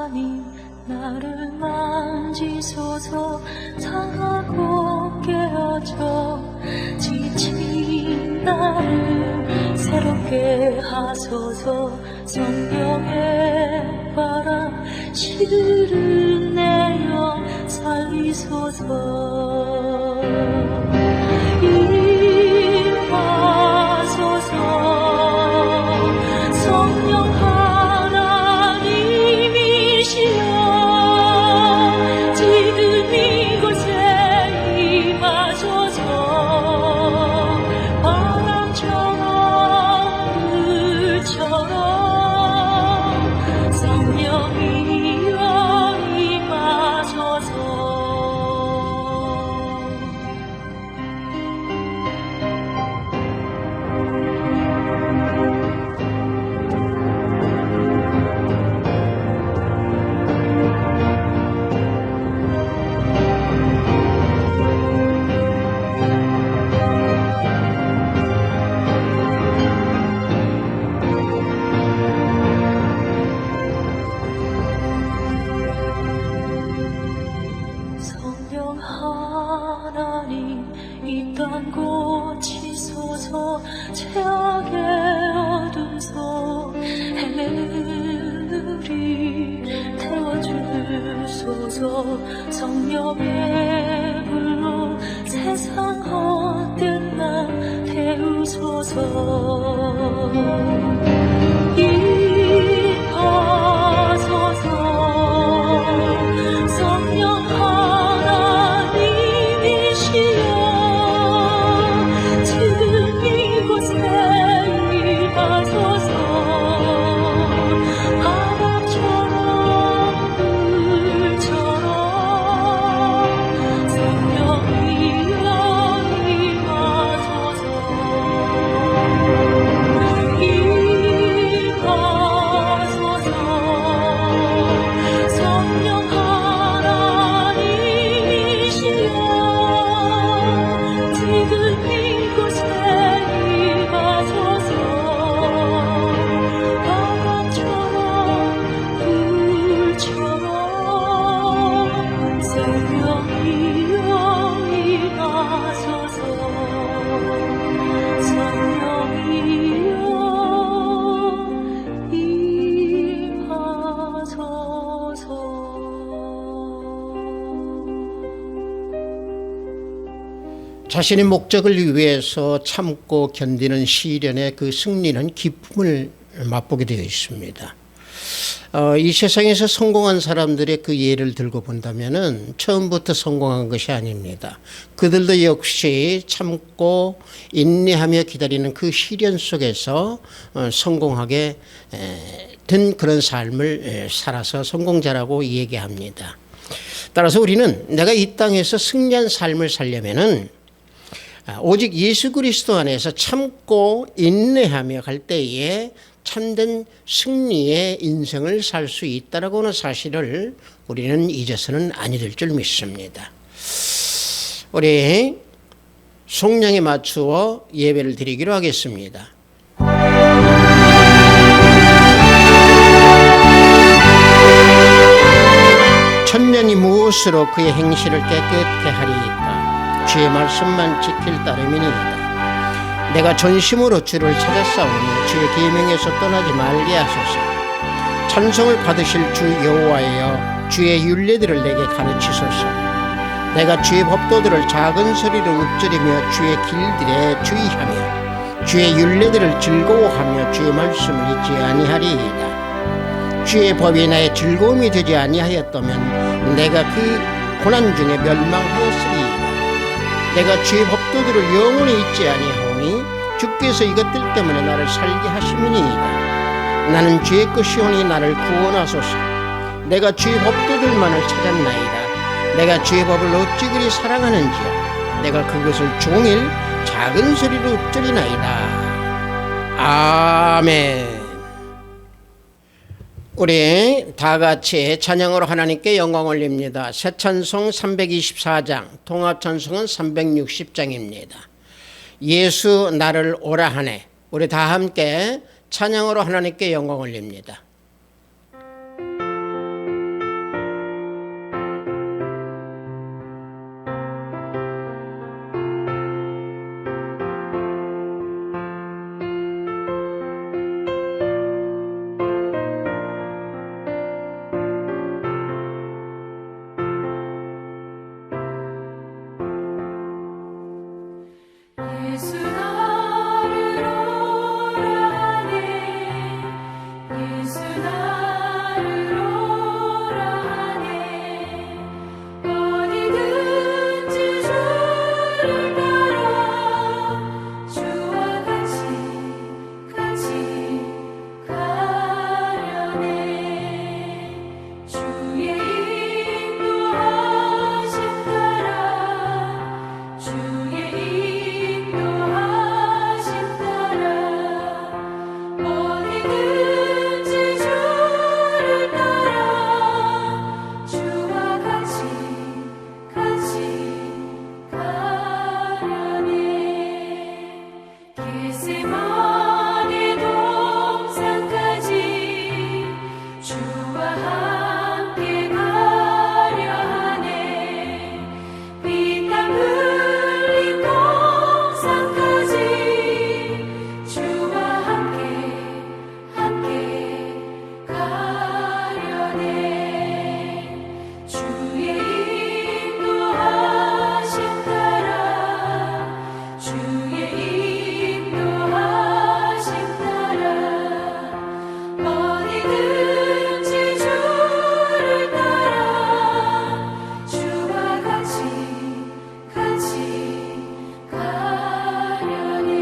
하나님 나를 만지소서. 상하고 깨어져 지친 나를 새롭게 하소서. 성령의 바람 시들은 내 영 살리소서. 임하소서. 성령 하나님이시여 지금 이곳에 임하소서. 바람처럼 불처럼 성령이여 임하소서. 성령 하나님 이 땅 고치소서. 죄악의 어둠 속 헤매는 우리 태워주소서. 성령의 불로 세상 헛된 날 태우소서. 임하소서. 성령 하나님이시여 지금 이곳에 임하소서. 바람처럼 불처럼 성령이여 임하소서. 임하소서. 성령 하나님이시여 지금 이곳에 임하소서. 바람처럼 불처럼 성령이여 임하소서. 성령이여 임하소서. 자신의 목적을 위해서 참고 견디는 시련의 그 승리는 기쁨을 맛보게 되어 있습니다. 이 세상에서 성공한 사람들의 그 예를 들고 본다면은 처음부터 성공한 것이 아닙니다. 그들도 역시 참고 인내하며 기다리는 그 시련 속에서 성공하게 된 그런 삶을 살아서 성공자라고 얘기합니다. 따라서 우리는 내가 이 땅에서 승리한 삶을 살려면은 오직 예수 그리스도 안에서 참고 인내하며 갈 때에 참된 승리의 인생을 살 수 있다라고 하는 사실을 우리는 잊어서는 아니 될 줄 믿습니다. 우리 송량에 맞추어 예배를 드리기로 하겠습니다. 천년이 무엇으로 그의 행실을 깨끗게 하리이까. 주의 말씀만 지킬 따름이니이다. 내가 전심으로 주를 찾았사오니 주의 계명에서 떠나지 말게 하소서. 찬송을 받으실 주 여호와여 주의 율례들을 내게 가르치소서. 내가 주의 법도들을 작은 소리로 읊조리며 주의 길들에 주의하며 주의 율례들을 즐거워하며 주의 말씀을 잊지 아니하리이다. 주의 법이 나의 즐거움이 되지 아니하였다면 내가 그 고난 중에 멸망하였으리이다. 내가 주의 법도들을 영원히 잊지 아니하오니 주께서 이것들 때문에 나를 살게 하심이니이다. 나는 주의 것이오니 나를 구원하소서. 내가 주의 법도들만을 찾았나이다. 내가 주의 법을 어찌 그리 사랑하는지요. 내가 그것을 종일 작은 소리로 읊조리나이다. 아멘. 우리 다 같이 찬양으로 하나님께 영광 올립니다. 새 찬송 324장, 통합 찬송은 360장입니다. 예수 나를 오라 하네. 우리 다 함께 찬양으로 하나님께 영광 올립니다. 주와 함께 가려 하네 피땀 흘린 동산까지 주와 함께 가려네 주의 인도하심 따라 주의 인도하심 따라 어디든지 주를 따라 주와 같이 가려네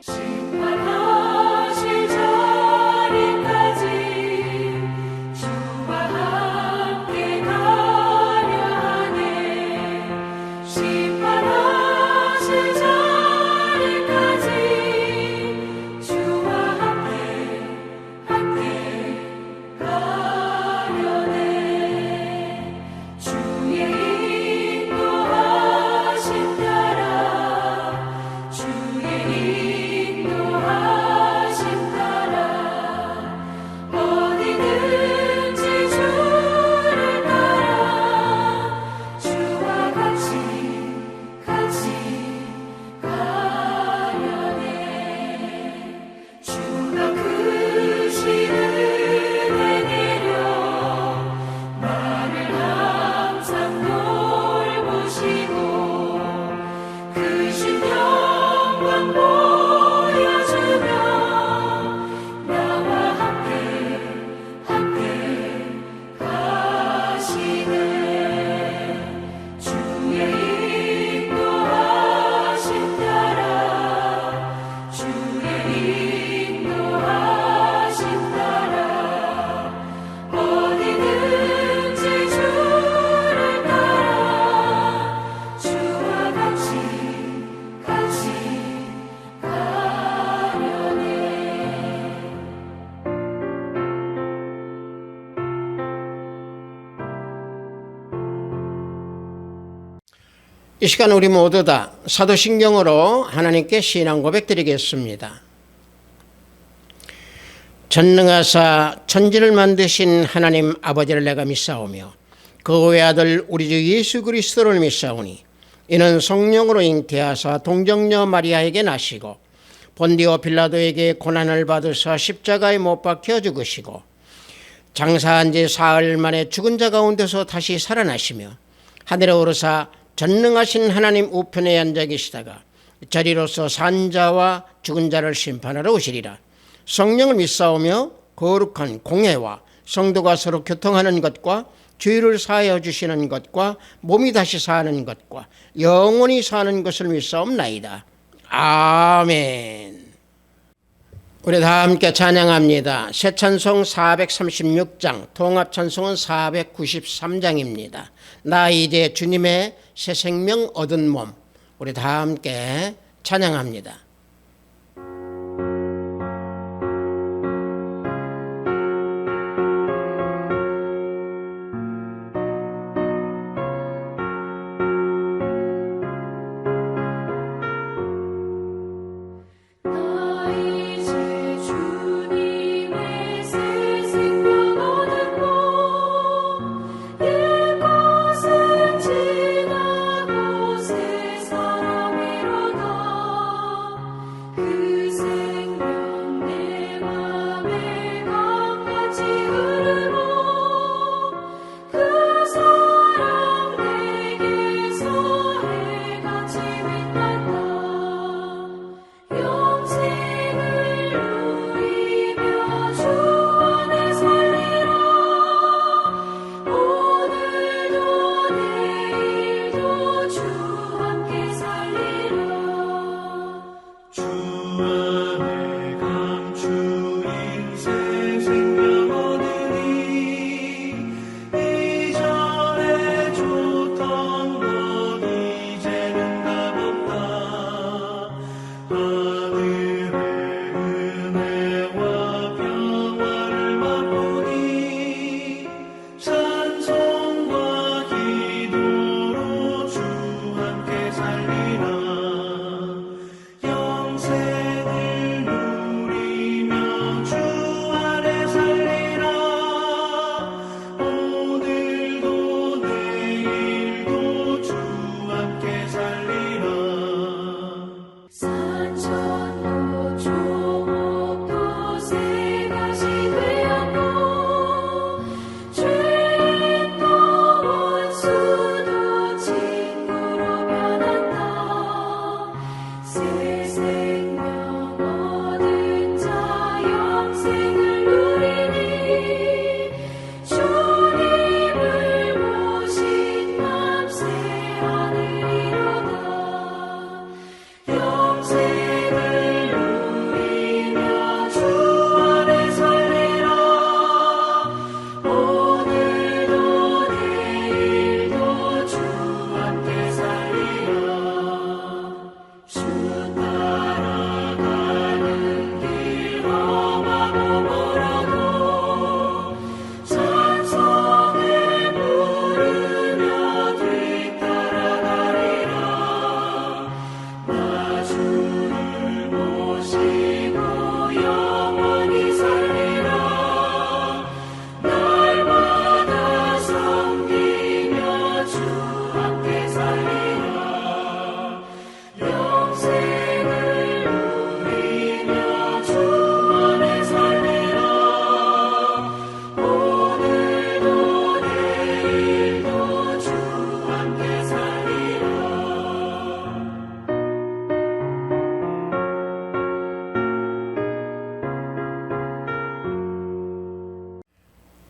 심판하실 자리까지 주와 함께 가려 하네 심판하실 자리까지 주와 함께 가려네 주의 인도하심 따라 주의 인도하심 따라 어디든지 주를 따라 주와 같이 가려네 주가 크신 은혜 내려 나를 항상 돌보시고 크신 영광 보여주며 나와 함께 가시네 주의 인도하심 따라 주의 인도하심 따라 어디든지 주를 따라 주와 같이 가려네 이 시간 우리 모두 다 사도신경으로 하나님께 신앙 고백 드리겠습니다. 전능하사 천지를 만드신 하나님 아버지를 내가 믿사오며 그 외아들 우리 주 예수 그리스도를 믿사오니 이는 성령으로 잉태하사 동정녀 마리아에게 나시고 본디오 빌라도에게 고난을 받으사 십자가에 못 박혀 죽으시고 장사한 지 사흘 만에 죽은 자 가운데서 다시 살아나시며 하늘에 오르사 전능하신 하나님 우편에 앉아 계시다가 저리로서 산 자와 죽은 자를 심판하러 오시리라. 성령을 믿사오며 거룩한 공회와 성도가 서로 교통하는 것과 죄를 사하여 주시는 것과 몸이 다시 사는 것과 영원히 사는 것을 믿사옵나이다. 아멘. 우리 다 함께 찬양합니다. 새 찬송 436장, 통합 찬송은 493장입니다. 나 이제 주님의 새 생명 얻은 몸. 우리 다 함께 찬양합니다. 나 이제 주님의 새 생명 얻은 몸 옛것은 지나고 새 사람이로다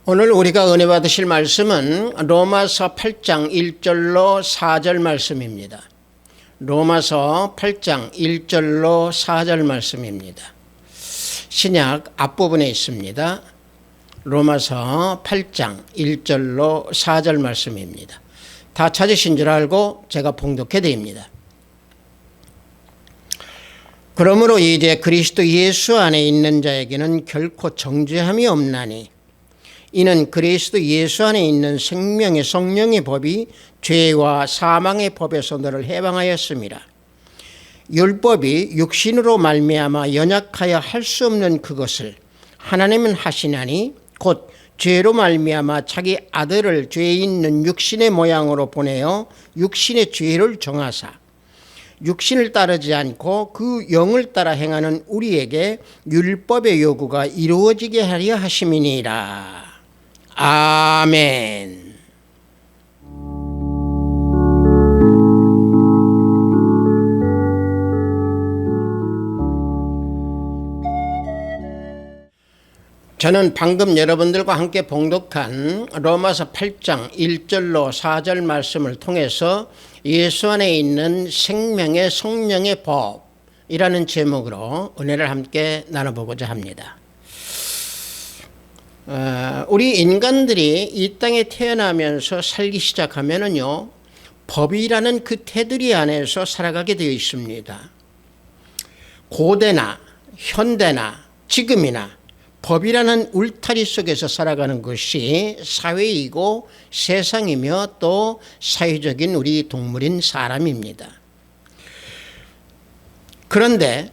오늘 우리가 은혜 받으실 말씀은 로마서 8장 1절로 4절 말씀입니다. 로마서 8장 1절로 4절 말씀입니다. 신약 앞부분에 있습니다. 로마서 8장 1절로 4절 말씀입니다. 다 찾으신 줄 알고 제가 봉독해 드립니다. 그러므로 이제 그리스도 예수 안에 있는 자에게는 결코 정죄함이 없나니 이는 그리스도 예수 안에 있는 생명의 성령의 법이 죄와 사망의 법에서 너를 해방하였습니다. 율법이 육신으로 말미암아 연약하여 할 수 없는 그것을 하나님은 하시나니 곧 죄로 말미암아 자기 아들을 죄 있는 육신의 모양으로 보내어 육신의 죄를 정하사 육신을 따르지 않고 그 영을 따라 행하는 우리에게 율법의 요구가 이루어지게 하려 하심이니라. 아멘. 저는 방금 여러분들과 함께 봉독한 로마서 8장 1절로 4절 말씀을 통해서 예수 안에 있는 생명의 성령의 법이라는 제목으로 은혜를 함께 나눠보고자 합니다. 우리 인간들이 이 땅에 태어나면서 살기 시작하면은요, 법이라는 그 테두리 안에서 살아가게 되어 있습니다. 고대나 현대나 지금이나 법이라는 울타리 속에서 살아가는 것이 사회이고 세상이며 또 사회적인 우리 동물인 사람입니다. 그런데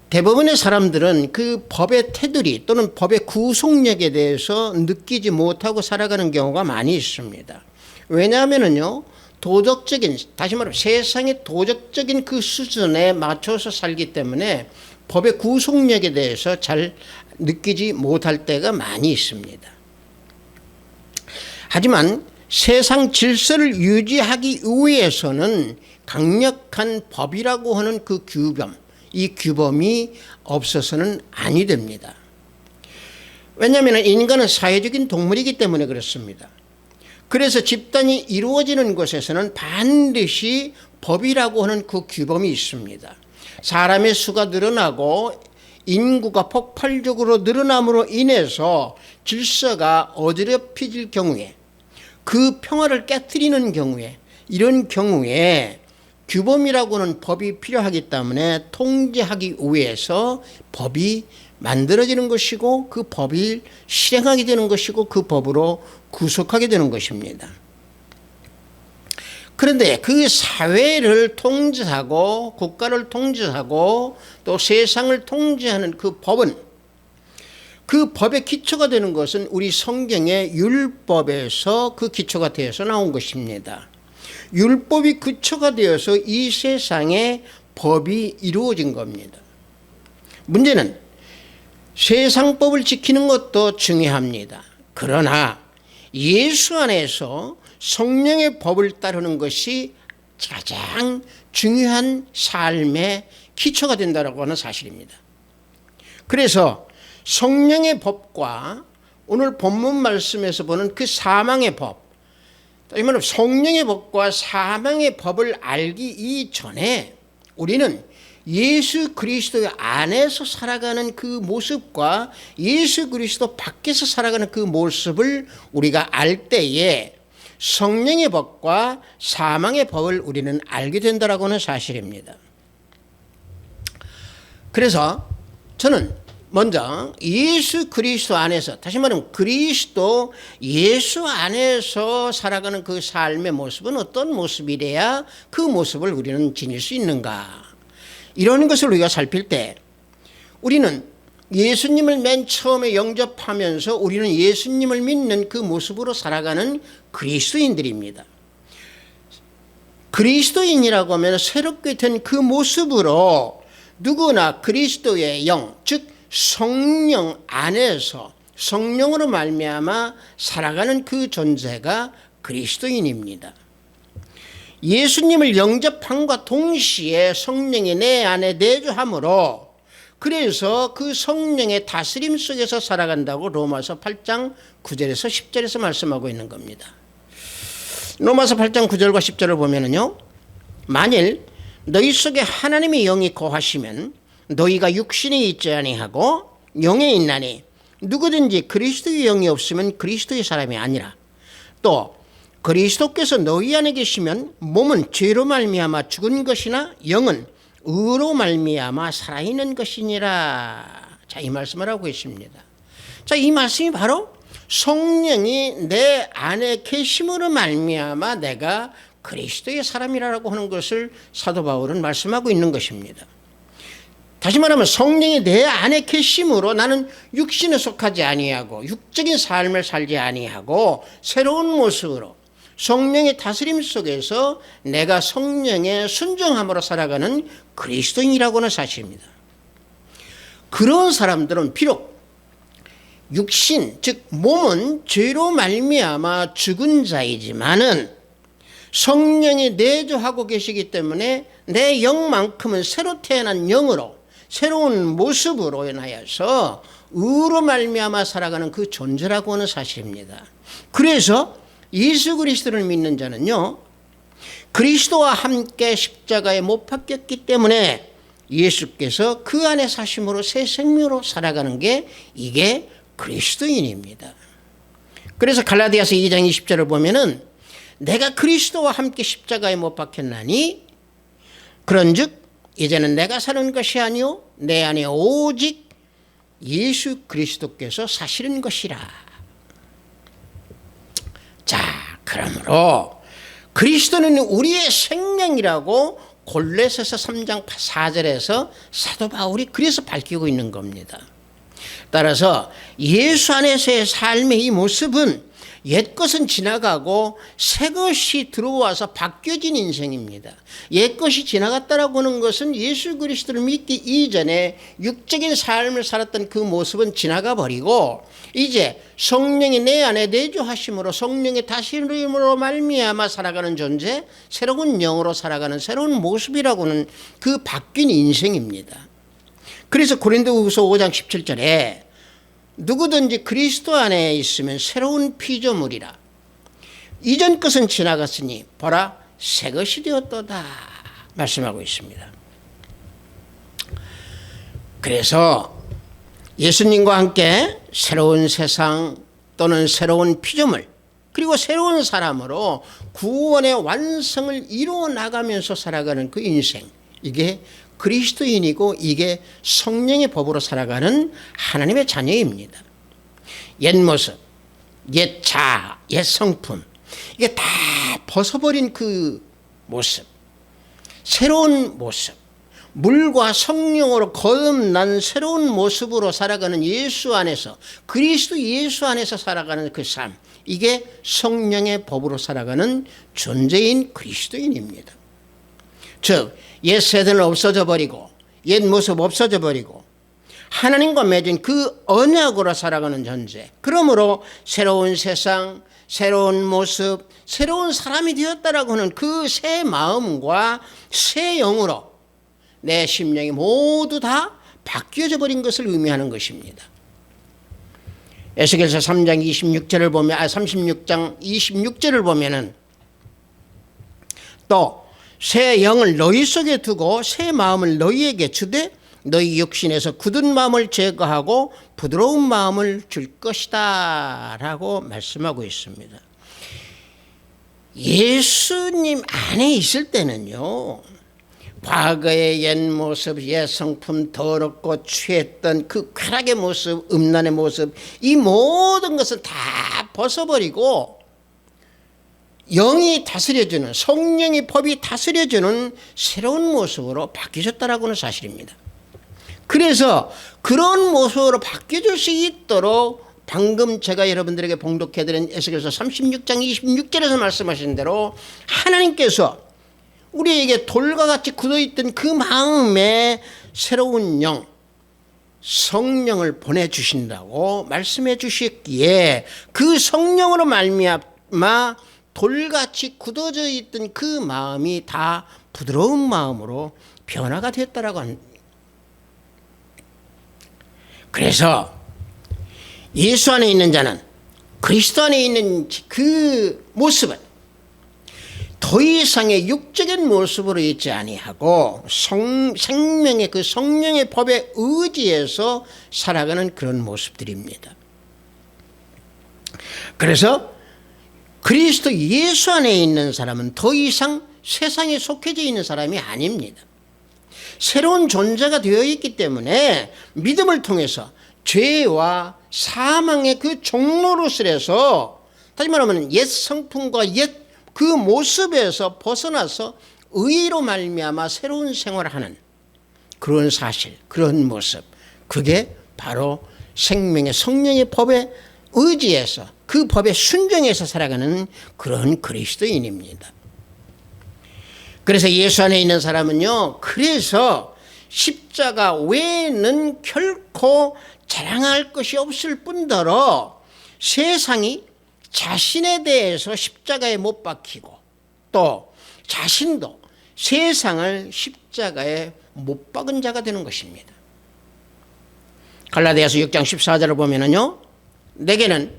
대부분의 사람들은 그 법의 테두리 또는 법의 구속력에 대해서 느끼지 못하고 살아가는 경우가 많이 있습니다. 왜냐하면요, 도덕적인, 다시 말하면 세상의 도덕적인 그 수준에 맞춰서 살기 때문에 법의 구속력에 대해서 잘 느끼지 못할 때가 많이 있습니다. 하지만 세상 질서를 유지하기 위해서는 강력한 법이라고 하는 그 규범, 이 규범이 없어서는 아니 됩니다. 왜냐하면 인간은 사회적인 동물이기 때문에 그렇습니다. 그래서 집단이 이루어지는 곳에서는 반드시 법이라고 하는 그 규범이 있습니다. 사람의 수가 늘어나고 인구가 폭발적으로 늘어남으로 인해서 질서가 어지럽혀질 경우에, 그 평화를 깨트리는 경우에, 이런 경우에 규범이라고 하는 법이 필요하기 때문에 통제하기 위해서 법이 만들어지는 것이고 그 법을 실행하게 되는 것이고 그 법으로 구속하게 되는 것입니다. 그런데 그 사회를 통제하고 국가를 통제하고 또 세상을 통제하는 그 법은, 그 법의 기초가 되는 것은 우리 성경의 율법에서 그 기초가 되어서 나온 것입니다. 율법이 기초가 되어서 이 세상에 법이 이루어진 겁니다. 문제는 세상법을 지키는 것도 중요합니다. 그러나 예수 안에서 성령의 법을 따르는 것이 가장 중요한 삶의 기초가 된다고 하는 사실입니다. 그래서 성령의 법과 오늘 본문 말씀에서 보는 그 사망의 법, 성령의 법과 사망의 법을 알기 이전에 우리는 예수 그리스도 안에서 살아가는 그 모습과 예수 그리스도 밖에서 살아가는 그 모습을 우리가 알 때에 성령의 법과 사망의 법을 우리는 알게 된다라고 하는 사실입니다. 그래서 저는 먼저 예수 그리스도 안에서, 다시 말하면 그리스도 예수 안에서 살아가는 그 삶의 모습은 어떤 모습이래야 그 모습을 우리는 지닐 수 있는가, 이런 것을 우리가 살필 때 우리는 예수님을 맨 처음에 영접하면서 우리는 예수님을 믿는 그 모습으로 살아가는 그리스도인들입니다. 그리스도인이라고 하면 새롭게 된 그 모습으로 누구나 그리스도의 영, 즉 성령 안에서 성령으로 말미암아 살아가는 그 존재가 그리스도인입니다. 예수님을 영접함과 동시에 성령이 내 안에 내주함으로 그래서 그 성령의 다스림 속에서 살아간다고 로마서 8장 9절에서 10절에서 말씀하고 있는 겁니다. 로마서 8장 9절과 10절을 보면은요, 만일 너희 속에 하나님의 영이 거하시면 너희가 육신에 있지 아니하고 영에 있나니 누구든지 그리스도의 영이 없으면 그리스도의 사람이 아니라 또 그리스도께서 너희 안에 계시면 몸은 죄로 말미암아 죽은 것이나 영은 의로 말미암아 살아있는 것이니라. 자, 이 말씀을 하고 있습니다. 자, 이 말씀이 바로 성령이 내 안에 계심으로 말미암아 내가 그리스도의 사람이라고 하는 것을 사도 바울은 말씀하고 있는 것입니다. 다시 말하면 성령이 내 안에 계심으로 나는 육신에 속하지 아니하고 육적인 삶을 살지 아니하고 새로운 모습으로 성령의 다스림 속에서 내가 성령의 순종함으로 살아가는 그리스도인이라고 하는 사실입니다. 그런 사람들은 비록 육신, 즉 몸은 죄로 말미암아 죽은 자이지만은 성령이 내주하고 계시기 때문에 내 영만큼은 새로 태어난 영으로 새로운 모습으로 인하여서 의로 말미암아 살아가는 그 존재라고 하는 사실입니다. 그래서 예수 그리스도를 믿는 자는요, 그리스도와 함께 십자가에 못 박혔기 때문에 예수께서 그 안에 사심으로 새 생명으로 살아가는 게 이게 그리스도인입니다. 그래서 갈라디아서 2장 20절을 보면은 내가 그리스도와 함께 십자가에 못 박혔나니 그런즉 이제는 내가 사는 것이 아니요 내 안에 오직 예수 그리스도께서 사시는 것이라. 자, 그러므로 그리스도는 우리의 생명이라고 골로새서 3장 4절에서 사도 바울이 그래서 밝히고 있는 겁니다. 따라서 예수 안에서의 삶의 이 모습은 옛것은 지나가고 새것이 들어와서 바뀌어진 인생입니다. 옛것이 지나갔다라고 하는 것은 예수 그리스도를 믿기 이전에 육적인 삶을 살았던 그 모습은 지나가 버리고 이제 성령이 내 안에 내주하심으로 성령의 다스림으로 말미암아 살아가는 존재, 새로운 영으로 살아가는 새로운 모습이라고는 그 바뀐 인생입니다. 그래서 고린도후서 5장 17절에 누구든지 그리스도 안에 있으면 새로운 피조물이라. 이전 것은 지나갔으니 보라 새 것이 되었도다 말씀하고 있습니다. 그래서 예수님과 함께 새로운 세상 또는 새로운 피조물 그리고 새로운 사람으로 구원의 완성을 이루어 나가면서 살아가는 그 인생, 이게 그리스도인이고 이게 성령의 법으로 살아가는 하나님의 자녀입니다. 옛 모습, 옛 자아, 옛 성품, 이게 다 벗어버린 그 모습, 새로운 모습, 물과 성령으로 거듭난 새로운 모습으로 살아가는 예수 안에서, 그리스도 예수 안에서 살아가는 그 삶, 이게 성령의 법으로 살아가는 존재인 그리스도인입니다. 즉 옛 세대는 없어져 버리고 옛 모습 없어져 버리고 하나님과 맺은 그 언약으로 살아가는 존재, 그러므로 새로운 세상, 새로운 모습, 새로운 사람이 되었다라고 하는 그 새 마음과 새 영으로 내 심령이 모두 다 바뀌어져 버린 것을 의미하는 것입니다. 에스겔서 3장 26절을 보면 36장 26절을 보면은 또 새 영을 너희 속에 두고 새 마음을 너희에게 주되 너희 육신에서 굳은 마음을 제거하고 부드러운 마음을 줄 것이다 라고 말씀하고 있습니다. 예수님 안에 있을 때는요, 과거의 옛 모습, 옛 성품, 더럽고 취했던 그 쾌락의 모습, 음란의 모습, 이 모든 것을 다 벗어버리고 영이 다스려주는, 성령의 법이 다스려주는 새로운 모습으로 바뀌셨다라고 하는 사실입니다. 그래서 그런 모습으로 바뀌어질 수 있도록 방금 제가 여러분들에게 봉독해드린 에스겔서 36장 26절에서 말씀하신 대로 하나님께서 우리에게 돌과 같이 굳어있던 그 마음에 새로운 영, 성령을 보내주신다고 말씀해 주셨기에 그 성령으로 말미암아 돌같이 굳어져 있던 그 마음이 다 부드러운 마음으로 변화가 됐다라고 합니다. 그래서 예수 안에 있는 자는 그리스도 안에 있는 그 모습은 더 이상의 육적인 모습으로 있지 아니하고 생명의 그 성령의 법에 의지해서 살아가는 그런 모습들입니다. 그래서 그리스도 예수 안에 있는 사람은 더 이상 세상에 속해져 있는 사람이 아닙니다. 새로운 존재가 되어 있기 때문에 믿음을 통해서 죄와 사망의 그 종로릇에서 다시 말하면 옛 성품과 옛 그 모습에서 벗어나서 의로 말미암아 새로운 생활을 하는 그런 사실, 그런 모습, 그게 바로 생명의 성령의 법에 의지해서 그 법에 순종해서 살아가는 그런 그리스도인입니다. 그래서 예수 안에 있는 사람은요, 그래서 십자가 외에는 결코 자랑할 것이 없을 뿐더러 세상이 자신에 대해서 십자가에 못 박히고 또 자신도 세상을 십자가에 못 박은 자가 되는 것입니다. 갈라디아서 6장 14절을 보면은요, 내게는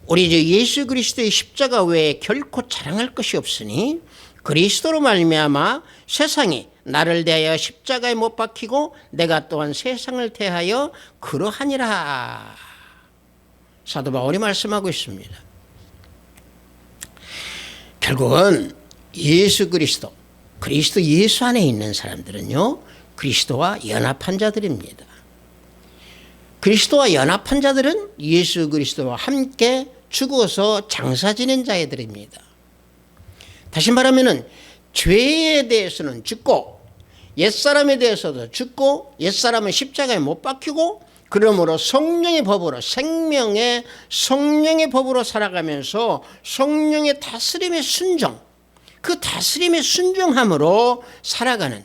우리 주 예수 그리스도의 십자가 외에 결코 자랑할 것이 없으니 그리스도로 말미암아 세상이 나를 대하여 십자가에 못 박히고 내가 또한 세상을 대하여 그러하니라. 사도 바울이 말씀하고 있습니다. 결국은 예수 그리스도 예수 안에 있는 사람들은요, 그리스도와 연합한 자들입니다. 그리스도와 연합한 자들은 예수 그리스도와 함께 죽어서 장사 지낸 자들입니다. 다시 말하면 죄에 대해서는 죽고 옛사람에 대해서도 죽고 옛사람은 십자가에 못 박히고 그러므로 성령의 법으로 생명의 성령의 법으로 살아가면서 성령의 다스림에 순종, 그 다스림에 순종함으로 살아가는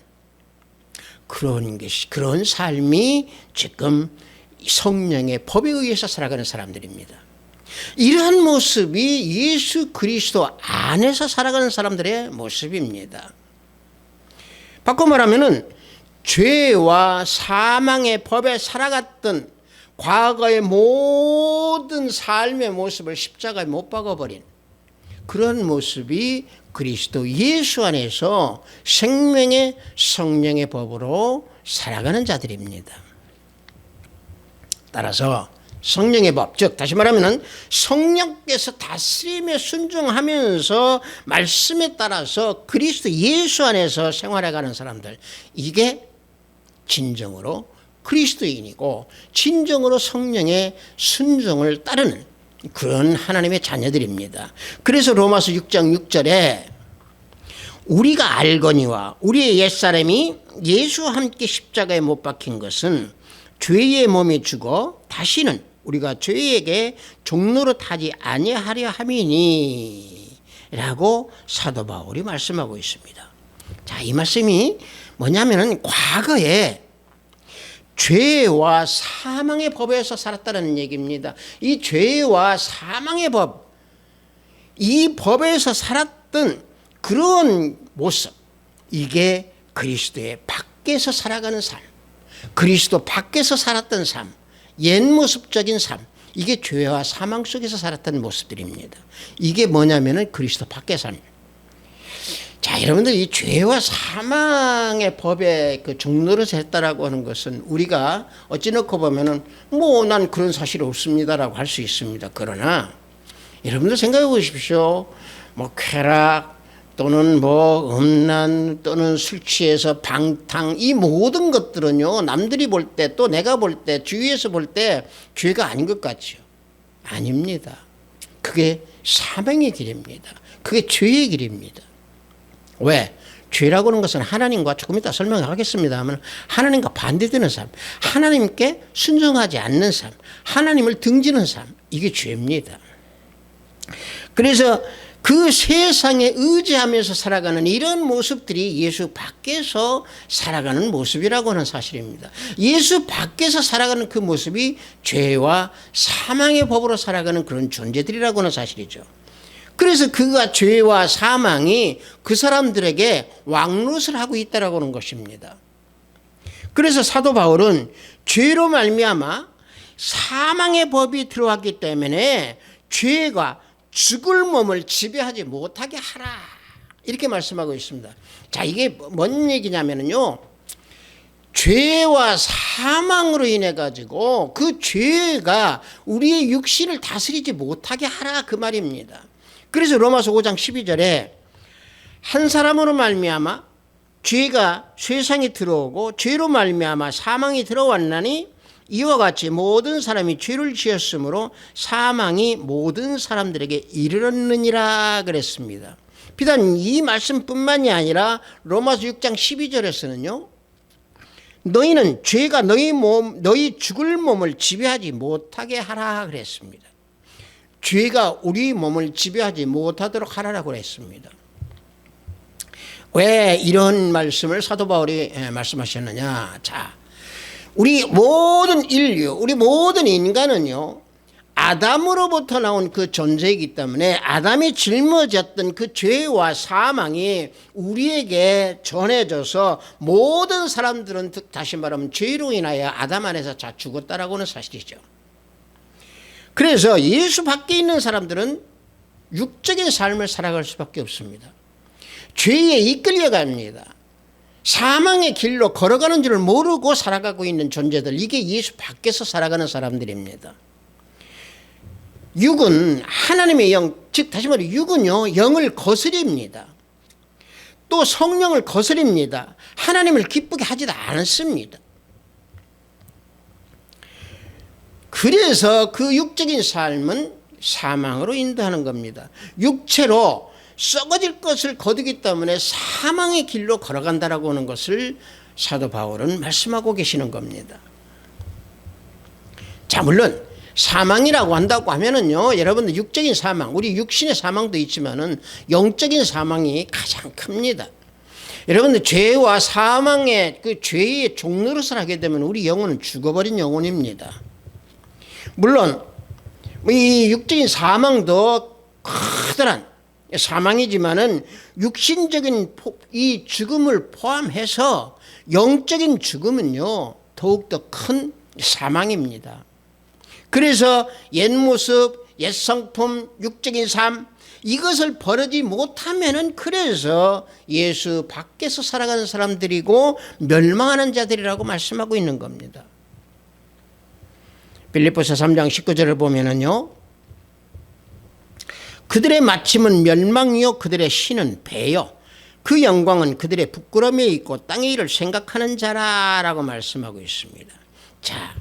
그런 삶이 지금 성령의 법에 의해서 살아가는 사람들입니다. 이러한 모습이 예수 그리스도 안에서 살아가는 사람들의 모습입니다. 바꿔 말하면은 죄와 사망의 법에 살아갔던 과거의 모든 삶의 모습을 십자가에 못 박아버린 그런 모습이 그리스도 예수 안에서 생명의 성령의 법으로 살아가는 자들입니다. 따라서 성령의 법, 즉 다시 말하면 성령께서 다스림에 순종하면서 말씀에 따라서 그리스도 예수 안에서 생활해가는 사람들, 이게 진정으로 그리스도인이고 진정으로 성령의 순종을 따르는 그런 하나님의 자녀들입니다. 그래서 로마서 6장 6절에 우리가 알거니와 우리의 옛사람이 예수와 함께 십자가에 못 박힌 것은 죄의 몸이 죽어 다시는 우리가 죄에게 종노릇하지 아니하려 함이니 라고 사도 바울이 말씀하고 있습니다. 자, 이 말씀이 뭐냐면은 과거에 죄와 사망의 법에서 살았다는 얘기입니다. 이 죄와 사망의 법, 이 법에서 살았던 그런 모습, 이게 그리스도의 밖에서 살아가는 삶, 그리스도 밖에서 살았던 삶, 옛 모습적인 삶, 이게 죄와 사망 속에서 살았던 모습들입니다. 이게 뭐냐면은 그리스도 밖의 삶. 자, 여러분들 이 죄와 사망의 법에 그 종노릇을 했다라고 하는 것은 우리가 어찌 놓고 보면은 뭐 난 그런 사실이 없습니다라고 할 수 있습니다. 그러나 여러분들 생각해 보십시오. 뭐 쾌락 또는 뭐 음란 또는 술 취해서 방탕, 이 모든 것들은요, 남들이 볼 때 또 내가 볼 때 주위에서 볼 때 죄가 아닌 것 같죠. 아닙니다. 그게 사망의 길입니다. 그게 죄의 길입니다. 왜? 죄라고 하는 것은 하나님과, 조금 이따 설명하겠습니다만, 하나님과 반대되는 삶, 하나님께 순종하지 않는 삶, 하나님을 등지는 삶, 이게 죄입니다. 그래서 그 세상에 의지하면서 살아가는 이런 모습들이 예수 밖에서 살아가는 모습이라고 하는 사실입니다. 예수 밖에서 살아가는 그 모습이 죄와 사망의 법으로 살아가는 그런 존재들이라고 하는 사실이죠. 그래서 그가 죄와 사망이 그 사람들에게 왕노릇을 하고 있다라고 하는 것입니다. 그래서 사도 바울은 죄로 말미암아 사망의 법이 들어왔기 때문에 죄가 죽을 몸을 지배하지 못하게 하라, 이렇게 말씀하고 있습니다. 자, 이게 뭔 얘기냐면요, 죄와 사망으로 인해 가지고 그 죄가 우리의 육신을 다스리지 못하게 하라, 그 말입니다. 그래서 로마서 5장 12절에 한 사람으로 말미암아 죄가 세상에 들어오고 죄로 말미암아 사망이 들어왔나니 이와 같이 모든 사람이 죄를 지었으므로 사망이 모든 사람들에게 이르렀느니라 그랬습니다. 비단 이 말씀뿐만이 아니라 로마서 6장 12절에서는요, 너희는 죄가 너희 죽을 몸을 지배하지 못하게 하라 그랬습니다. 죄가 우리 몸을 지배하지 못하도록 하라고 그랬습니다. 왜 이런 말씀을 사도 바울이 말씀하셨느냐? 자, 우리 모든 인류, 우리 모든 인간은요, 아담으로부터 나온 그 존재이기 때문에 아담이 짊어졌던 그 죄와 사망이 우리에게 전해져서 모든 사람들은 다시 말하면 죄로 인하여 아담 안에서 다 죽었다라고 하는 사실이죠. 그래서 예수 밖에 있는 사람들은 육적인 삶을 살아갈 수밖에 없습니다. 죄에 이끌려갑니다. 사망의 길로 걸어가는 줄을 모르고 살아가고 있는 존재들, 이게 예수 밖에서 살아가는 사람들입니다. 육은 하나님의 영, 즉 다시 말해 육은요, 영을 거스립니다. 또 성령을 거스립니다. 하나님을 기쁘게 하지도 않습니다. 그래서 그 육적인 삶은 사망으로 인도하는 겁니다. 육체로 썩어질 것을 거두기 때문에 사망의 길로 걸어간다라고 하는 것을 사도 바울은 말씀하고 계시는 겁니다. 자, 물론 사망이라고 한다고 하면은요, 여러분들 육적인 사망, 우리 육신의 사망도 있지만은 영적인 사망이 가장 큽니다. 여러분들 죄와 사망의 그 죄의 종노릇을 하게 되면 우리 영혼은 죽어버린 영혼입니다. 물론 이 육적인 사망도 커다란 사망이지만은 육신적인 이 죽음을 포함해서 영적인 죽음은요, 더욱더 큰 사망입니다. 그래서 옛 모습, 옛 성품, 육적인 삶, 이것을 버리지 못하면은 그래서 예수 밖에서 살아가는 사람들이고 멸망하는 자들이라고 말씀하고 있는 겁니다. 빌립보서 3장 19절을 보면은요, 그들의 마침은 멸망이요 그들의 신은 배요 그 영광은 그들의 부끄러움에 있고 땅의 일을 생각하는 자라라고 말씀하고 있습니다. 자,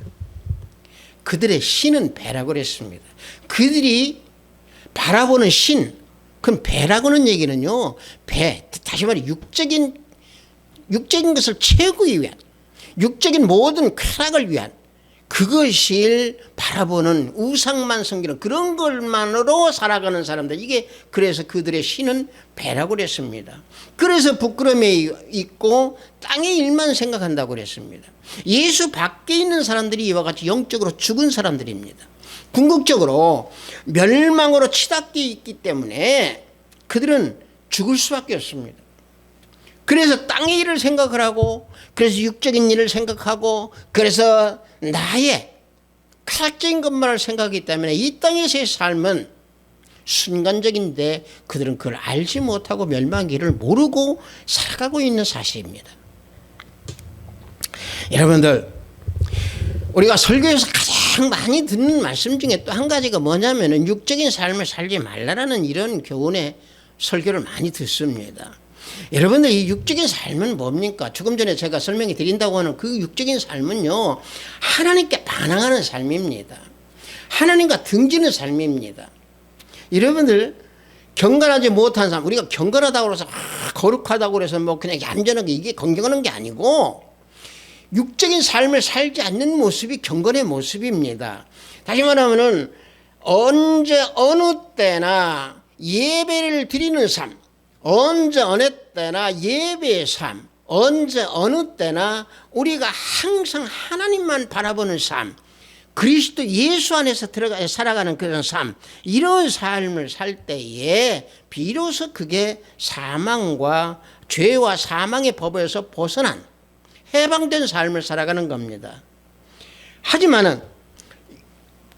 그들의 신은 배라고 그랬습니다. 그들이 바라보는 신, 그럼 배라고는 얘기는요, 배, 다시 말해 육적인 것을 채우기 위한, 육적인 모든 쾌락을 위한 그것을 바라보는 우상만 섬기는 그런 것만으로 살아가는 사람들, 이게 그래서 그들의 신은 배라고 그랬습니다. 그래서 부끄러움에 있고 땅의 일만 생각한다고 그랬습니다. 예수 밖에 있는 사람들이 이와 같이 영적으로 죽은 사람들입니다. 궁극적으로 멸망으로 치닫게 있기 때문에 그들은 죽을 수밖에 없습니다. 그래서 땅의 일을 생각을 하고, 그래서 육적인 일을 생각하고, 그래서 나의 쾌락적인 것만을 생각하기 때문에 이 땅에서의 삶은 순간적인데 그들은 그걸 알지 못하고 멸망의 길을 모르고 살아가고 있는 사실입니다. 여러분들, 우리가 설교에서 가장 많이 듣는 말씀 중에 또 한 가지가 뭐냐면은 육적인 삶을 살지 말라라는 이런 교훈의 설교를 많이 듣습니다. 여러분들, 이 육적인 삶은 뭡니까? 조금 전에 제가 설명해 드린다고 하는 그 육적인 삶은요, 하나님께 반항하는 삶입니다. 하나님과 등지는 삶입니다. 여러분들, 경건하지 못한 삶, 우리가 경건하다고 해서 거룩하다고 해서 뭐 그냥 얌전하게 이게 건강하는 게 아니고, 육적인 삶을 살지 않는 모습이 경건의 모습입니다. 다시 말하면은 언제 어느 때나 예배를 드리는 삶, 언제 어느 때나 예배의 삶, 언제 어느 때나 우리가 항상 하나님만 바라보는 삶, 그리스도 예수 안에서 들어가 살아가는 그런 삶, 이런 삶을 살 때에 비로소 그게 사망과 죄와 사망의 법에서 벗어난 해방된 삶을 살아가는 겁니다. 하지만은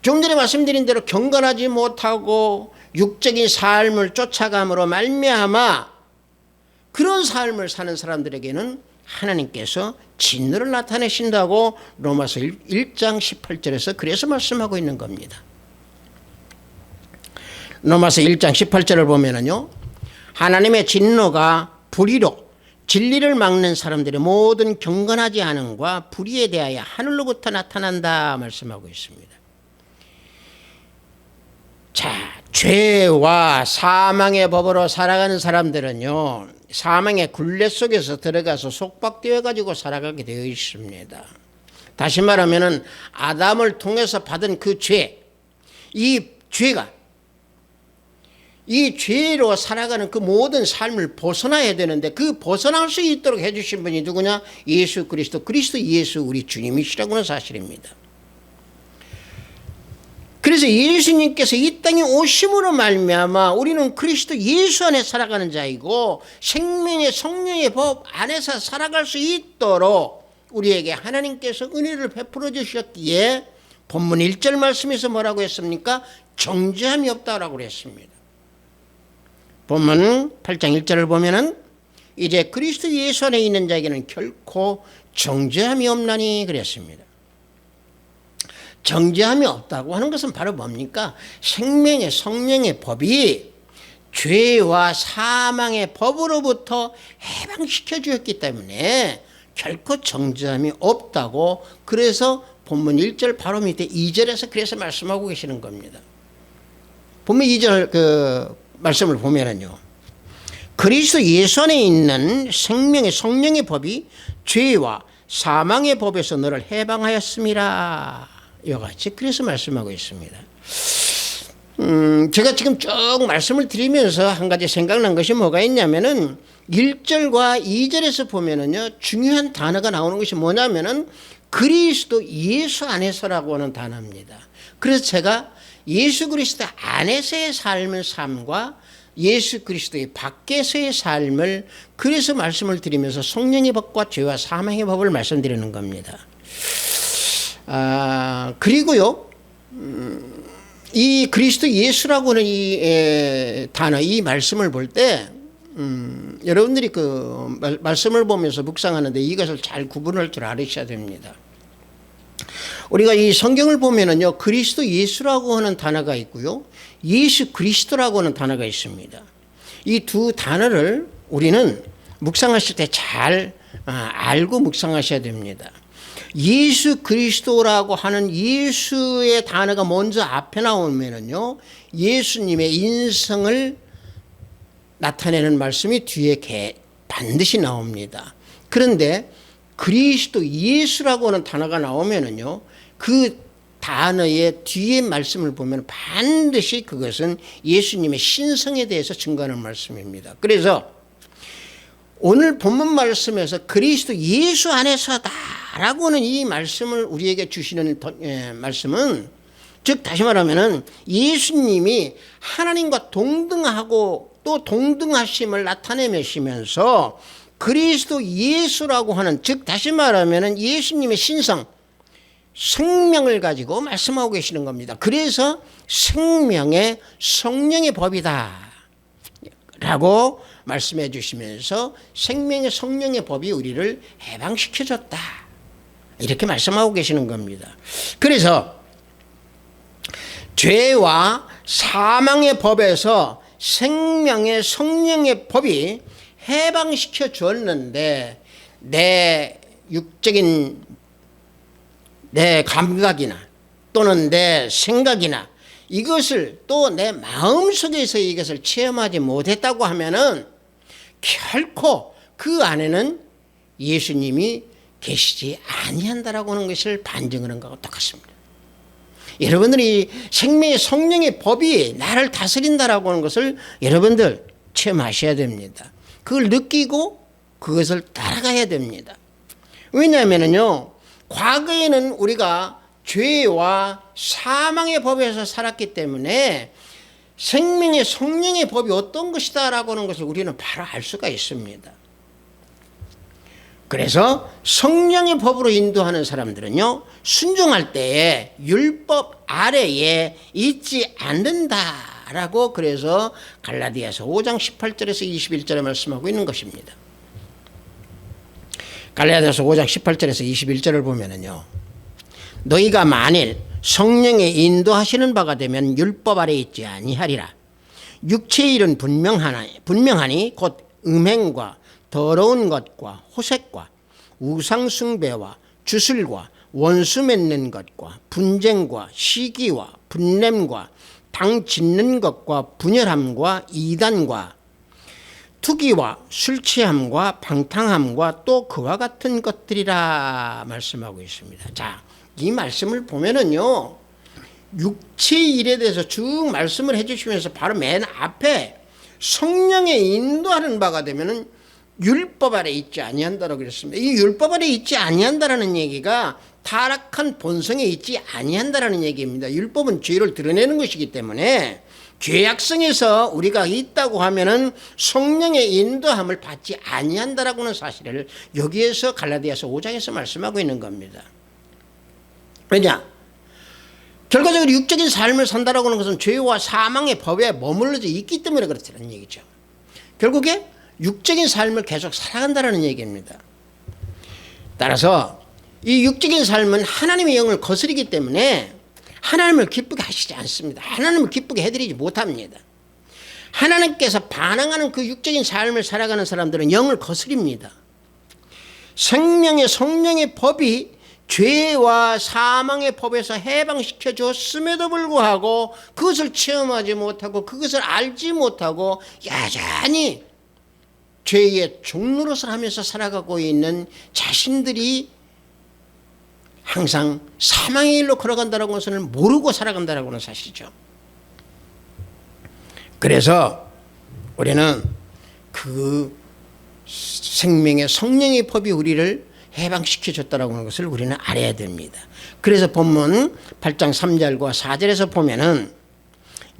좀 전에 말씀드린 대로 경건하지 못하고 육적인 삶을 쫓아감으로 말미암아 그런 삶을 사는 사람들에게는 하나님께서 진노를 나타내신다고 로마서 1장 18절에서 그래서 말씀하고 있는 겁니다. 로마서 1장 18절을 보면은요, 하나님의 진노가 불의로 진리를 막는 사람들의 모든 경건하지 않음과 불의에 대하여 하늘로부터 나타난다 말씀하고 있습니다. 자, 죄와 사망의 법으로 살아가는 사람들은요, 사망의 굴레 속에서 들어가서 속박되어 가지고 살아가게 되어 있습니다. 다시 말하면은 아담을 통해서 받은 그 죄, 이 죄가 이 죄로 살아가는 그 모든 삶을 벗어나야 되는데 그 벗어날 수 있도록 해주신 분이 누구냐? 예수 그리스도 예수 우리 주님이시라고 하는 사실입니다. 그래서 예수님께서 이 땅에 오심으로 말미암아 우리는 그리스도 예수 안에 살아가는 자이고 생명의 성령의 법 안에서 살아갈 수 있도록 우리에게 하나님께서 은혜를 베풀어 주셨기에 본문 1절 말씀에서 뭐라고 했습니까? 정죄함이 없다라고 그랬습니다. 본문 8장 1절을 보면은 이제 그리스도 예수 안에 있는 자에게는 결코 정죄함이 없나니 그랬습니다. 정죄함이 없다고 하는 것은 바로 뭡니까? 생명의 성령의 법이 죄와 사망의 법으로부터 해방시켜 주었기 때문에 결코 정죄함이 없다고, 그래서 본문 1절 바로 밑에 2절에서 그래서 말씀하고 계시는 겁니다. 본문 2절 그 말씀을 보면은요, 그리스도 예수 안에 있는 생명의 성령의 법이 죄와 사망의 법에서 너를 해방하였음이라. 이와 같이 그래서 말씀하고 있습니다. 제가 지금 쭉 말씀을 드리면서 한 가지 생각난 것이 뭐가 있냐면은 1절과 2절에서 보면은요, 중요한 단어가 나오는 것이 뭐냐면은 그리스도 예수 안에서라고 하는 단어입니다. 그래서 제가 예수 그리스도 안에서의 삶을 삶과 예수 그리스도의 밖에서의 삶을 그래서 말씀을 드리면서 성령의 법과 죄와 사망의 법을 말씀드리는 겁니다. 그리고요, 이 그리스도 예수라고 하는 이 단어, 이 말씀을 볼 때, 여러분들이 그 말씀을 보면서 묵상하는데 이것을 잘 구분할 줄 알으셔야 됩니다. 우리가 이 성경을 보면은요, 그리스도 예수라고 하는 단어가 있고요, 예수 그리스도라고 하는 단어가 있습니다. 이 두 단어를 우리는 묵상하실 때 잘 알고 묵상하셔야 됩니다. 예수 그리스도라고 하는 예수의 단어가 먼저 앞에 나오면은요, 예수님의 인성을 나타내는 말씀이 뒤에 반드시 나옵니다. 그런데 그리스도 예수라고 하는 단어가 나오면은요, 그 단어의 뒤에 말씀을 보면 반드시 그것은 예수님의 신성에 대해서 증거하는 말씀입니다. 그래서 오늘 본문 말씀에서 그리스도 예수 안에서다라고 하는 이 말씀을 우리에게 주시는 말씀은, 즉 다시 말하면은 예수님이 하나님과 동등하고 또 동등하심을 나타내시면서 그리스도 예수라고 하는, 즉 다시 말하면은 예수님의 신성, 생명을 가지고 말씀하고 계시는 겁니다. 그래서 생명의 성령의 법이다 라고 말씀해 주시면서 생명의 성령의 법이 우리를 해방시켜줬다 이렇게 말씀하고 계시는 겁니다. 그래서 죄와 사망의 법에서 생명의 성령의 법이 해방시켜 줬는데 내 육적인 내 감각이나 또는 내 생각이나 이것을 또 내 마음속에서 이것을 체험하지 못했다고 하면은 결코 그 안에는 예수님이 계시지 아니한다라고 하는 것을 반증하는 것과 똑같습니다. 여러분들이 생명의 성령의 법이 나를 다스린다라고 하는 것을 여러분들 체험하셔야 됩니다. 그걸 느끼고 그것을 따라가야 됩니다. 왜냐하면요, 과거에는 우리가 죄와 사망의 법에서 살았기 때문에 생명의 성령의 법이 어떤 것이다라고 하는 것을 우리는 바로 알 수가 있습니다. 그래서 성령의 법으로 인도하는 사람들은요, 순종할 때에 율법 아래에 있지 않는다라고 그래서 갈라디아서 5장 18절에서 21절에 말씀하고 있는 것입니다. 갈라디아서 5장 18절에서 21절을 보면은요, 너희가 만일 성령의 인도하시는 바가 되면 율법 아래 있지 아니하리라. 육체의 일은 분명하니 곧 음행과 더러운 것과 호색과 우상숭배와 주술과 원수 맺는 것과 분쟁과 시기와 분냄과 당 짓는 것과 분열함과 이단과 투기와 술 취함과 방탕함과 또 그와 같은 것들이라 말씀하고 있습니다. 자, 이 말씀을 보면은요, 육체의 일에 대해서 쭉 말씀을 해주시면서 바로 맨 앞에 성령의 인도하는 바가 되면은 율법 아래 있지 아니한다라고 그랬습니다. 이 율법 아래 있지 아니한다라는 얘기가 타락한 본성에 있지 아니한다라는 얘기입니다. 율법은 죄를 드러내는 것이기 때문에 죄악성에서 우리가 있다고 하면은 성령의 인도함을 받지 아니한다라고는 사실을 여기에서 갈라디아서 5장에서 말씀하고 있는 겁니다. 왜냐? 결과적으로 육적인 삶을 산다라고 하는 것은 죄와 사망의 법에 머물러져 있기 때문에 그렇다는 얘기죠. 결국에 육적인 삶을 계속 살아간다는 얘기입니다. 따라서 이 육적인 삶은 하나님의 영을 거스르기 때문에 하나님을 기쁘게 하시지 않습니다. 하나님을 기쁘게 해드리지 못합니다. 하나님께서 반항하는 그 육적인 삶을 살아가는 사람들은 영을 거스립니다. 생명의 성령의 법이 죄와 사망의 법에서 해방시켜 줬음에도 불구하고 그것을 체험하지 못하고 그것을 알지 못하고 여전히 죄의 종노릇을 하면서 살아가고 있는 자신들이 항상 사망의 일로 걸어간다는 것을 모르고 살아간다는 하는 사실이죠. 그래서 우리는 그 생명의 성령의 법이 우리를 해방시켜줬다라고 하는 것을 우리는 알아야 됩니다. 그래서 본문 8장 3절과 4절에서 보면은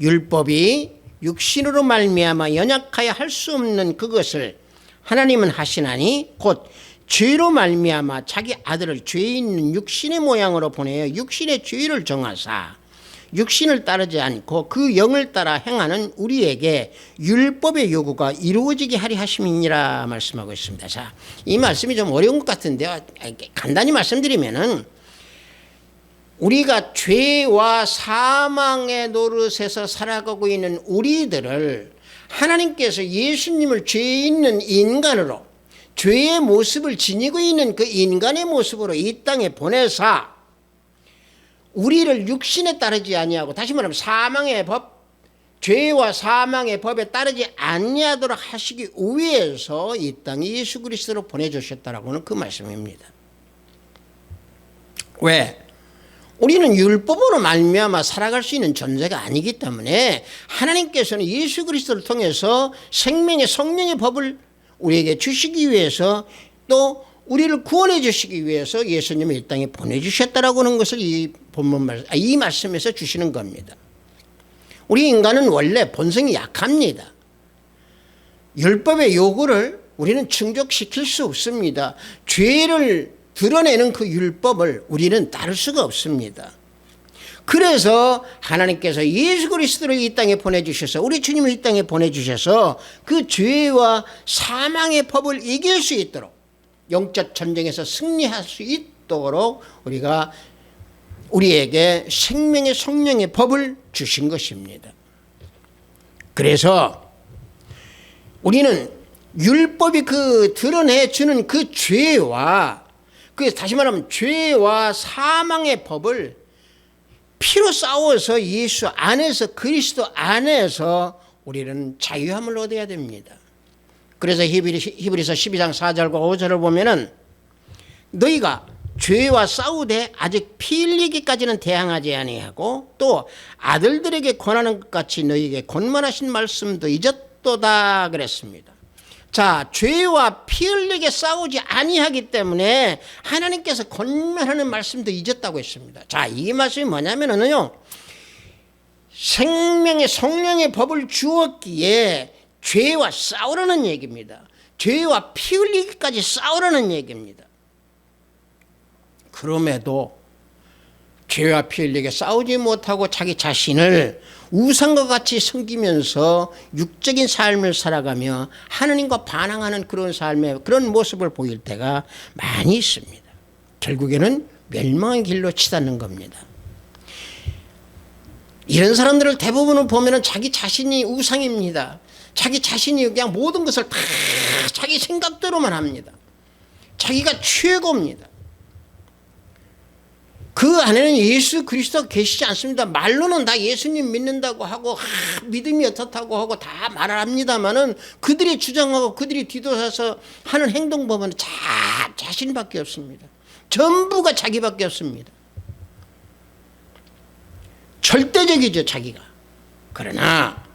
율법이 육신으로 말미암아 연약하여 할 수 없는 그것을 하나님은 하시나니 곧 죄로 말미암아 자기 아들을 죄 있는 육신의 모양으로 보내어 육신의 죄를 정하사 육신을 따르지 않고 그 영을 따라 행하는 우리에게 율법의 요구가 이루어지게 하리 하심이니라 말씀하고 있습니다. 자, 이 말씀이 좀 어려운 것 같은데요. 간단히 말씀드리면은 우리가 죄와 사망의 노릇에서 살아가고 있는 우리들을 하나님께서 예수님을 죄 있는 인간으로 죄의 모습을 지니고 있는 그 인간의 모습으로 이 땅에 보내사 우리를 육신에 따르지 아니하고 다시 말하면 사망의 법, 죄와 사망의 법에 따르지 아니하도록 하시기 위해서 이 땅에 예수 그리스도로 보내주셨다라고 하는 그 말씀입니다. 왜? 우리는 율법으로 말미암아 살아갈 수 있는 존재가 아니기 때문에 하나님께서는 예수 그리스도를 통해서 생명의 성령의 법을 우리에게 주시기 위해서 또 우리를 구원해 주시기 위해서 예수님을 이 땅에 보내주셨다라고 하는 것을 이 본문 이 말씀에서 주시는 겁니다. 우리 인간은 원래 본성이 약합니다. 율법의 요구를 우리는 충족시킬 수 없습니다. 죄를 드러내는 그 율법을 우리는 따를 수가 없습니다. 그래서 하나님께서 예수 그리스도를 이 땅에 보내주셔서 우리 주님을 이 땅에 보내주셔서 그 죄와 사망의 법을 이길 수 있도록 영적 전쟁에서 승리할 수 있도록 우리에게 생명의 성령의 법을 주신 것입니다. 그래서 우리는 율법이 그 드러내주는 그 죄와 다시 말하면 죄와 사망의 법을 피로 싸워서 예수 안에서 그리스도 안에서 우리는 자유함을 얻어야 됩니다. 그래서 히브리서 12장 4절과 5절을 보면은 너희가 죄와 싸우되 아직 피 흘리기까지는 대항하지 아니하고 또 아들들에게 권하는 것 같이 너희에게 권면하신 말씀도 잊었도다 그랬습니다. 자, 죄와 피 흘리게 싸우지 아니하기 때문에 하나님께서 권면하는 말씀도 잊었다고 했습니다. 자, 이 말씀이 뭐냐면은요, 생명의 성령의 법을 주었기에 죄와 싸우라는 얘기입니다. 죄와 피 흘리기까지 싸우라는 얘기입니다. 그럼에도 죄와 피 흘리게 싸우지 못하고 자기 자신을 우상과 같이 섬기면서 육적인 삶을 살아가며 하느님과 반항하는 그런 삶의 그런 모습을 보일 때가 많이 있습니다. 결국에는 멸망의 길로 치닫는 겁니다. 이런 사람들을 대부분을 보면 자기 자신이 우상입니다. 자기 자신이 그냥 모든 것을 다 자기 생각대로만 합니다. 자기가 최고입니다. 그 안에는 예수 그리스도가 계시지 않습니다. 말로는 다 예수님 믿는다고 하고 믿음이 어떻다고 하고 다 말을 합니다마는 그들이 주장하고 그들이 뒤돌아서 하는 행동 보면 자신밖에 없습니다. 전부가 자기밖에 없습니다. 절대적이죠, 자기가. 그러나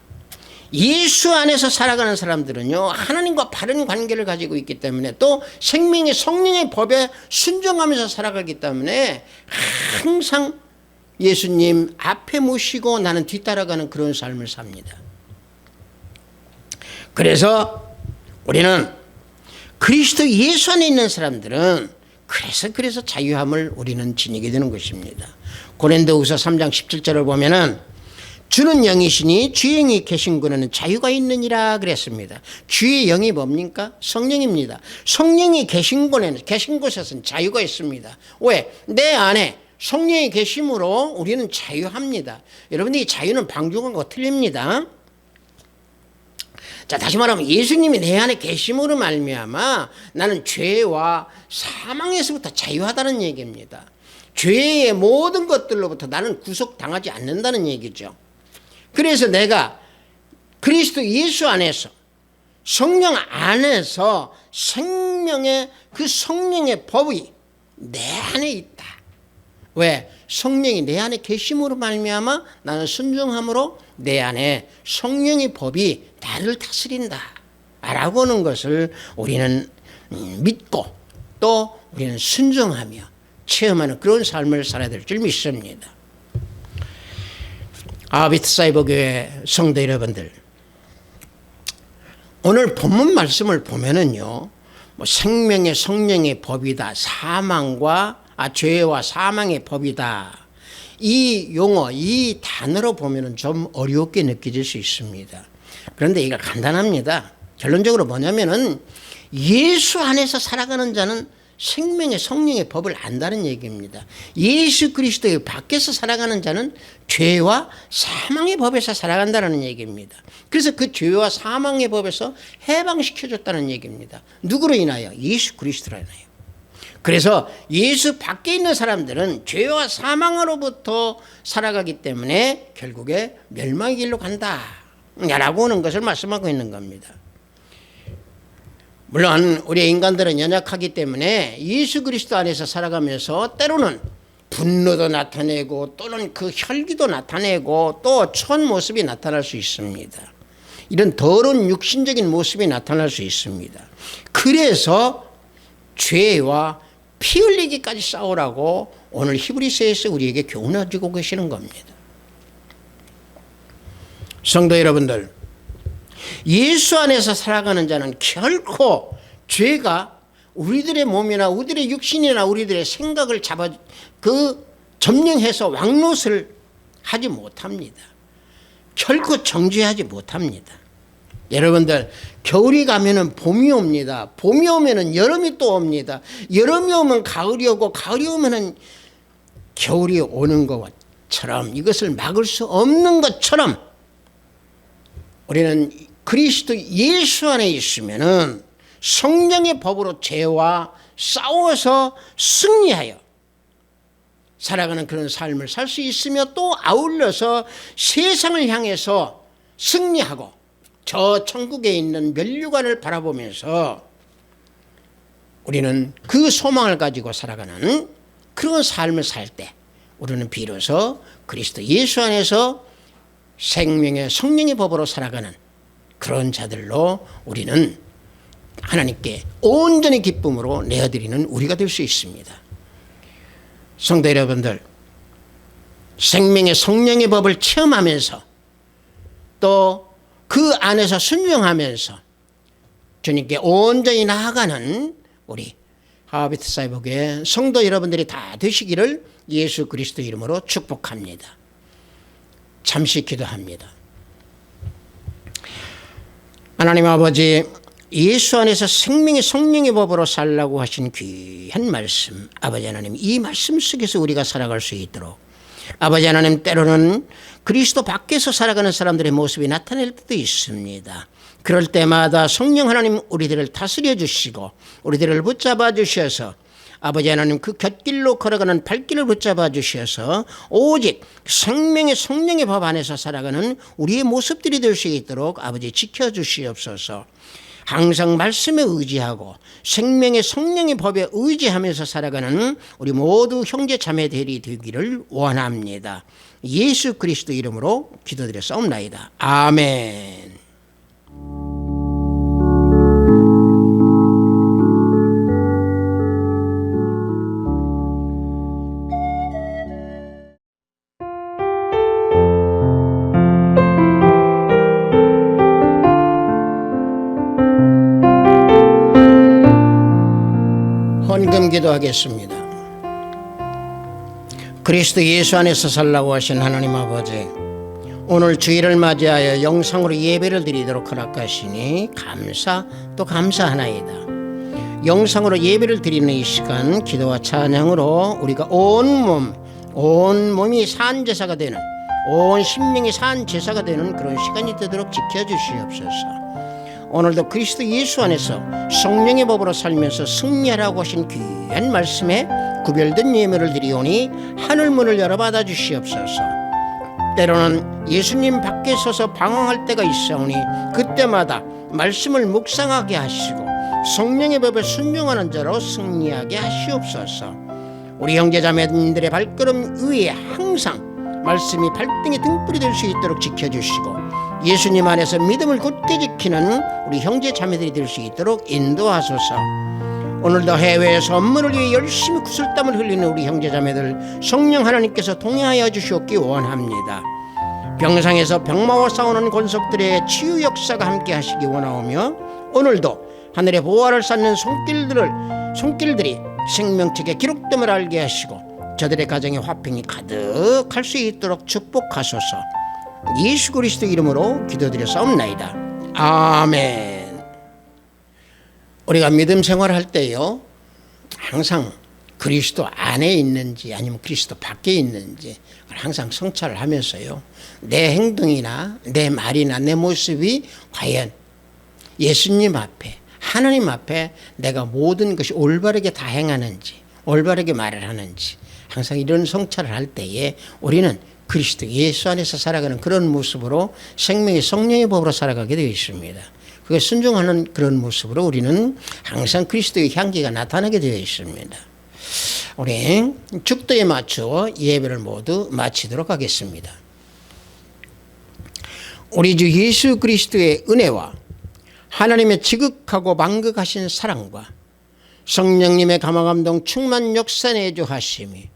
예수 안에서 살아가는 사람들은요, 하나님과 바른 관계를 가지고 있기 때문에 또 생명의 성령의 법에 순종하면서 살아가기 때문에 항상 예수님 앞에 모시고 나는 뒤따라가는 그런 삶을 삽니다. 그래서 우리는 그리스도 예수 안에 있는 사람들은 그래서 자유함을 우리는 지니게 되는 것입니다. 고린도후서 3장 17절을 보면은 주는 영이시니 주의 영이 계신 곳에는 자유가 있느니라 그랬습니다. 주의 영이 뭡니까? 성령입니다. 성령이 계신 곳에서는 자유가 있습니다. 왜? 내 안에 성령이 계심으로 우리는 자유합니다. 여러분들 이 자유는 방종하고 틀립니다. 자, 다시 말하면 예수님이 내 안에 계심으로 말미암아 나는 죄와 사망에서부터 자유하다는 얘기입니다. 죄의 모든 것들로부터 나는 구속당하지 않는다는 얘기죠. 그래서 내가 그리스도 예수 안에서 성령 안에서 생명의 그 성령의 법이 내 안에 있다. 왜? 성령이 내 안에 계심으로 말미암아 나는 순종함으로 내 안에 성령의 법이 나를 다스린다 라고 하는 것을 우리는 믿고 또 우리는 순종하며 체험하는 그런 삶을 살아야 될 줄 믿습니다. 비트사이버교회 성도 여러분들, 오늘 본문 말씀을 보면은요, 생명의 성령의 법이다, 죄와 사망의 법이다, 이 용어, 이 단어로 보면은 좀 어렵게 느껴질 수 있습니다. 그런데 이거 간단합니다. 결론적으로 뭐냐면은 예수 안에서 살아가는 자는 생명의 성령의 법을 안다는 얘기입니다. 예수 그리스도의 밖에서 살아가는 자는 죄와 사망의 법에서 살아간다는 얘기입니다. 그래서 그 죄와 사망의 법에서 해방시켜줬다는 얘기입니다. 누구로 인하여? 예수 그리스도로 인하여. 그래서 예수 밖에 있는 사람들은 죄와 사망으로부터 살아가기 때문에 결국에 멸망의 길로 간다 라고 하는 것을 말씀하고 있는 겁니다. 물론 우리 인간들은 연약하기 때문에 예수 그리스도 안에서 살아가면서 때로는 분노도 나타내고 또는 그 혈기도 나타내고 또 천 모습이 나타날 수 있습니다. 이런 더러운 육신적인 모습이 나타날 수 있습니다. 그래서 죄와 피 흘리기까지 싸우라고 오늘 히브리서에서 우리에게 교훈해 주고 계시는 겁니다. 성도 여러분들, 예수 안에서 살아가는 자는 결코 죄가 우리들의 몸이나 우리들의 육신이나 우리들의 생각을 점령해서 왕노릇을 하지 못합니다. 결코 정죄하지 못합니다. 여러분들, 겨울이 가면은 봄이 옵니다. 봄이 오면은 여름이 또 옵니다. 여름이 오면 가을이 오고 가을이 오면은 겨울이 오는 것처럼, 이것을 막을 수 없는 것처럼 우리는 그리스도 예수 안에 있으면은 성령의 법으로 죄와 싸워서 승리하여 살아가는 그런 삶을 살 수 있으며 또 아울러서 세상을 향해서 승리하고 저 천국에 있는 면류관을 바라보면서 우리는 그 소망을 가지고 살아가는 그런 삶을 살 때 우리는 비로소 그리스도 예수 안에서 생명의 성령의 법으로 살아가는 그런 자들로 우리는 하나님께 온전히 기쁨으로 내어드리는 우리가 될 수 있습니다. 성도 여러분들, 생명의 성령의 법을 체험하면서 또 그 안에서 순종하면서 주님께 온전히 나아가는 우리 하비트 사이버교회 성도 여러분들이 다 되시기를 예수 그리스도 이름으로 축복합니다. 잠시 기도합니다. 하나님 아버지, 예수 안에서 생명의 성령의 법으로 살라고 하신 귀한 말씀, 아버지 하나님, 이 말씀 속에서 우리가 살아갈 수 있도록 아버지 하나님, 때로는 그리스도 밖에서 살아가는 사람들의 모습이 나타날 때도 있습니다. 그럴 때마다 성령 하나님 우리들을 다스려 주시고 우리들을 붙잡아 주셔서 아버지 하나님 그 곁길로 걸어가는 발길을 붙잡아 주셔서 오직 생명의 성령의 법 안에서 살아가는 우리의 모습들이 될 수 있도록 아버지 지켜주시옵소서. 항상 말씀에 의지하고 생명의 성령의 법에 의지하면서 살아가는 우리 모두 형제 자매들이 되기를 원합니다. 예수 그리스도 이름으로 기도드렸사옵나이다. 아멘. 헌금 기도하겠습니다. 그리스도 예수 안에서 살라고 하신 하나님 아버지, 오늘 주일을 맞이하여 영상으로 예배를 드리도록 허락하시니 감사 또 감사하나이다. 영상으로 예배를 드리는 이 시간 기도와 찬양으로 우리가 온 몸이 산제사가 되는, 온 심령이 산제사가 되는 그런 시간이 되도록 지켜주시옵소서. 오늘도 그리스도 예수 안에서 성령의 법으로 살면서 승리하라고 하신 귀한 말씀에 구별된 예물을 드리오니 하늘문을 열어 받아 주시옵소서. 때로는 예수님 밖에 서서 방황할 때가 있사오니 그때마다 말씀을 묵상하게 하시고 성령의 법에 순종하는 자로 승리하게 하시옵소서. 우리 형제자매들의 발걸음 위에 항상 말씀이 발등에 등불이 될 수 있도록 지켜주시고 예수님 안에서 믿음을 굳게 지키는 우리 형제 자매들이 될 수 있도록 인도하소서. 오늘도 해외에서 업무를 위해 열심히 구슬땀을 흘리는 우리 형제 자매들 성령 하나님께서 동행하여 주시옵기 원합니다. 병상에서 병마와 싸우는 권속들의 치유 역사가 함께 하시기 원하오며 오늘도 하늘의 보화를 쌓는 손길들이 생명책에 기록됨을 알게 하시고 저들의 가정에 화평이 가득할 수 있도록 축복하소서. 예수 그리스도 이름으로 기도드렸사옵나이다. 아멘. 우리가 믿음 생활할 때요, 항상 그리스도 안에 있는지 아니면 그리스도 밖에 있는지 항상 성찰을 하면서요, 내 행동이나 내 말이나 내 모습이 과연 예수님 앞에, 하나님 앞에 내가 모든 것이 올바르게 다 행하는지, 올바르게 말을 하는지 항상 이런 성찰을 할 때에 우리는 그리스도 예수 안에서 살아가는 그런 모습으로 생명의 성령의 법으로 살아가게 되어 있습니다. 그게 순종하는 그런 모습으로 우리는 항상 그리스도의 향기가 나타나게 되어 있습니다. 우리 축도에 맞추어 예배를 모두 마치도록 하겠습니다. 우리 주 예수 그리스도의 은혜와 하나님의 지극하고 만극하신 사랑과 성령님의 감화감동 충만 역사 내주하심이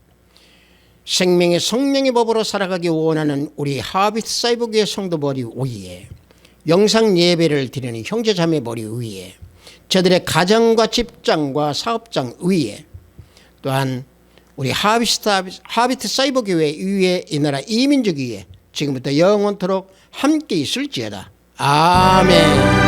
생명의 성령의 법으로 살아가기 원하는 우리 하비트 사이버교회 성도 머리 위에, 영상 예배를 드리는 형제자매 머리 위에, 저들의 가정과 집장과 사업장 위에, 또한 우리 하비트 사이버교회 위에, 이 나라 이민족 위에 지금부터 영원토록 함께 있을지어다. 아멘.